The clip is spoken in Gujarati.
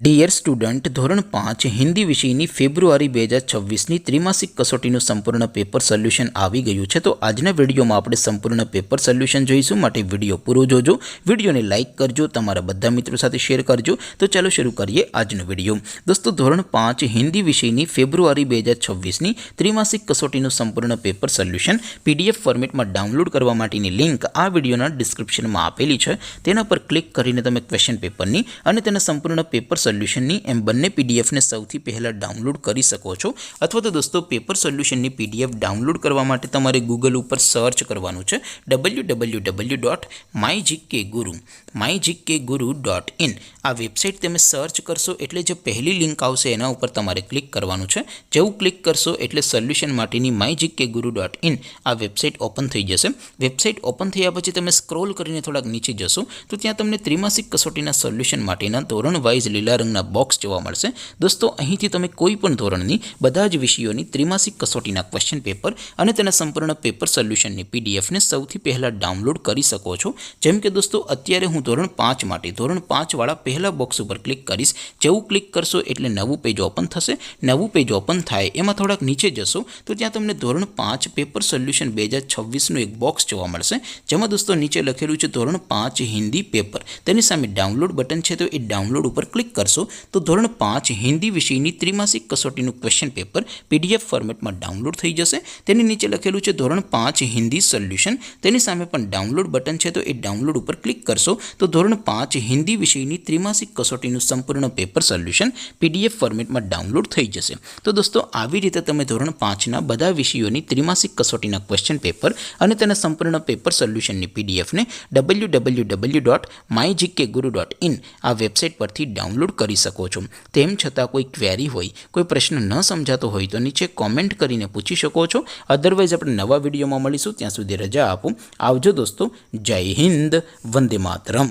ડિયર સ્ટુડન્ટ, ધોરણ 5 હિન્દી વિષયની ફેબ્રુઆરી 2026ની ત્રિમાસિક કસોટીનું સંપૂર્ણ પેપર સોલ્યુશન આવી ગયું છે। તો આજના વિડીયોમાં આપણે સંપૂર્ણ પેપર સોલ્યુશન જોઈશું, માટે વિડીયો પૂરો જોજો, વિડીયોને લાઇક કરજો, તમારા બધા મિત્રો સાથે શેર કરજો। તો ચાલો શરૂ કરીએ આજનો વિડીયો। દોસ્તો, ધોરણ 5 હિન્દી વિષયની ફેબ્રુઆરી 2026ની ત્રિમાસિક કસોટીનું સંપૂર્ણ પેપર સોલ્યુશન પીડીએફ ફોર્મેટમાં ડાઉનલોડ કરવા માટેની લિંક આ વિડીયોના ડિસ્ક્રિપ્શનમાં આપેલી છે। તેના પર ક્લિક કરીને તમે ક્વેશ્ચન પેપરની અને તેના સંપૂર્ણ પેપર સોલ્યુશનની એમ બંને પીડીએફને સૌથી પહેલાં ડાઉનલોડ કરી શકો છો। અથવા તો દોસ્તો, પેપર સોલ્યુશનની પીડીએફ ડાઉનલોડ કરવા માટે તમારે ગૂગલ ઉપર સર્ચ કરવાનું છે www.mygkguru.in। આ વેબસાઇટ તમે સર્ચ કરશો એટલે જે પહેલી લિંક આવશે એના ઉપર તમારે ક્લિક કરવાનું છે। જેવું ક્લિક કરશો એટલે સોલ્યુશન માટેની mygkguru.in આ વેબસાઇટ ઓપન થઈ જશે। વેબસાઇટ ઓપન થયા પછી તમે સ્ક્રોલ કરીને થોડાક નીચે જશો તો ત્યાં તમને ત્રિમાસિક કસોટીના સોલ્યુશન માટેના ધોરણ વાઇઝ લીલા રંગના બોક્સ જોવા મળશે। દોસ્તો, અહીંથી તમે કોઈ પણ ધોરણની બધા જ વિષયોની ત્રિમાસિક કસોટીના ક્વેશ્ચન પેપર અને તેના સંપૂર્ણ પેપર સોલ્યુશનની પીડીએફને સૌથી પહેલાં ડાઉનલોડ કરી શકો છો। જેમ કે દોસ્તો, અત્યારે હું ધોરણ 5 માટે ધોરણ 5 વાળા પહેલા બોક્સ ઉપર ક્લિક કરીશ। જેવું ક્લિક કરશો એટલે નવું પેજ ઓપન થશે। નવું પેજ ઓપન થાય એમાં થોડાક નીચે જશો તો ત્યાં તમને ધોરણ 5 પેપર સોલ્યુશન 2026નું એક બોક્સ જોવા મળશે, જેમાં દોસ્તો નીચે લખેલું છે ધોરણ 5 હિન્દી પેપર। તેની સામે ડાઉનલોડ બટન છે, તો એ ડાઉનલોડ ઉપર ક્લિક કરશો તો ધોરણ 5 હિન્દી વિષયની ત્રિમાસિક કસોટીનું ક્વેશ્ચન પેપર પીડીએફ ફોર્મેટમાં ડાઉનલોડ થઈ જશે। તેની નીચે લખેલું છે ધોરણ 5 હિન્દી સોલ્યુશન। તેની સામે પણ ડાઉનલોડ બટન છે, તો એ ડાઉનલોડ ઉપર ક્લિક કરશો તો ધોરણ 5 હિન્દી વિષયની ત્રિમાસિક કસોટીનું સંપૂર્ણ પેપર સોલ્યુશન પીડીએફ ફોર્મેટમાં ડાઉનલોડ થઈ જશે। તો દોસ્તો, આવી રીતે તમે ધોરણ 5ના બધા વિષયોની ત્રિમાસિક કસોટીના ક્વેશ્ચન પેપર અને તેના સંપૂર્ણ પેપર સોલ્યુશનની પીડીએફને www.mygkguru.in આ વેબસાઇટ પરથી ડાઉનલોડ કરી શકો છો। તેમ છતાં કોઈ ક્વેરી હોય, કોઈ પ્રશ્ન ન સમજાતો હોય તો નીચે કોમેન્ટ કરીને પૂછી શકો છો। અધરવાઇઝ આપણે નવા વિડીયોમાં મળીશું, ત્યાં સુધી રજા આપો। આવજો દોસ્તો, જય હિન્દ, વંદે માતરમ।